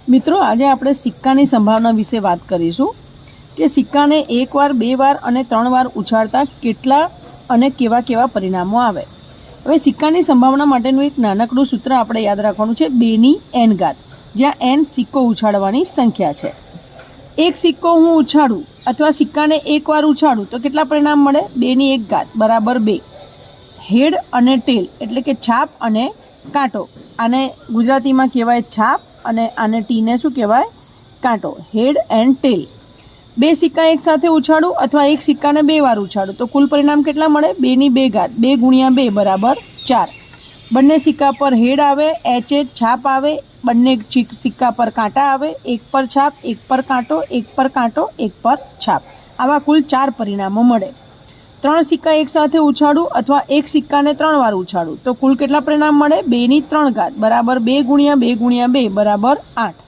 મિત્રો આજે આપણે સિક્કાની સંભાવના વિશે વાત કરીશું કે સિક્કાને એક વાર, બે વાર અને ત્રણ વાર ઉછાળતા કેટલા અને કેવા કેવા પરિણામો આવે। હવે સિક્કાની સંભાવના માટેનું એક નાનકડું સૂત્ર આપણે યાદ રાખવાનું છે, 2 ની n ઘાત, જ્યાં n સિક્કો ઉછાળવાની સંખ્યા છે। એક સિક્કો હું ઉછાળું અથવા સિક્કાને એક વાર ઉછાળું તો કેટલા પરિણામ મળે? 2 ની 1 ઘાત બરાબર 2। હેડ અને ટેલ એટલે કે છાપ અને કાંટો, આને ગુજરાતીમાં કહેવાય છાપ અને આને ટીને શું કહેવાય? કાંટો, હેડ એન્ડ ટેલ। બે સિક્કા એક સાથે ઉછાળું અથવા એક સિક્કાને બે વાર ઉછાળું તો કુલ પરિણામ કેટલા મળે? 2 ની 2 ઘાત, 2 ગુણ્યા 2 બરાબર 4। બંને સિક્કા પર હેડ આવે, એચ છાપ આવે, બંને સિક્કા પર કાંટા આવે, એક પર છાપ, એક પર કાંટો, એક પર કાંટો, એક પર છાપ, આવા કુલ 4 પરિણામો મળે। 3 સિક્કા એક સાથે ઉછાળું અથવા એક સિક્કાને 3 વાર ઉછાળું તો કુલ કેટલા પરિણામ મળે? 2 ની 3 ઘાત બરાબર 2 ગુણ્યા 2 ગુણ્યા 2 બરાબર 8।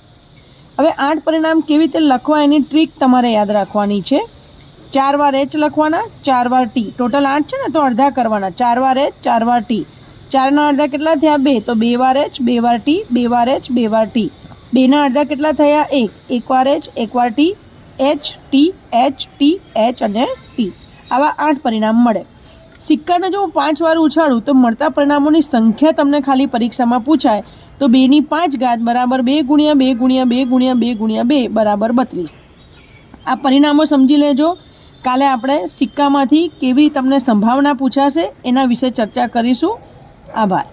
હવે 8 પરિણામ કેવી રીતે લખવા એની ટ્રીક તમારે યાદ રાખવાની છે। 4 વાર એચ લખવાના, 4 વાર ટી, ટોટલ 8 છે ને તો અડધા કરવાના, 4 વાર એચ, 4 વાર ટી, 4ના અડધા કેટલા થયા? 2, તો 2 વાર એચ, 2 વાર ટી, 2 વાર એચ, 2 વાર ટી, 2ના અડધા કેટલા થયા? 1, 1 વાર એચ, 1 વાર ટી, એચ ટી, એચ અને ટી, આવા 8 પરિણામ મળે। સિક્કાને જો હું 5 વાર ઉછાળું તો મળતા પરિણામોની સંખ્યા તમને ખાલી પરીક્ષામાં પૂછાય તો 2 ની 5 ઘાત બરાબર 2 ગુણ્યા 2 ગુણ્યા 2 ગુણ્યા 2 ગુણ્યા 2 બરાબર 32। આ પરિણામો સમજી લેજો। કાલે આપણે સિક્કામાંથી કેવી તમને સંભાવના પૂછાશે એના વિશે ચર્ચા કરીશું। આભાર।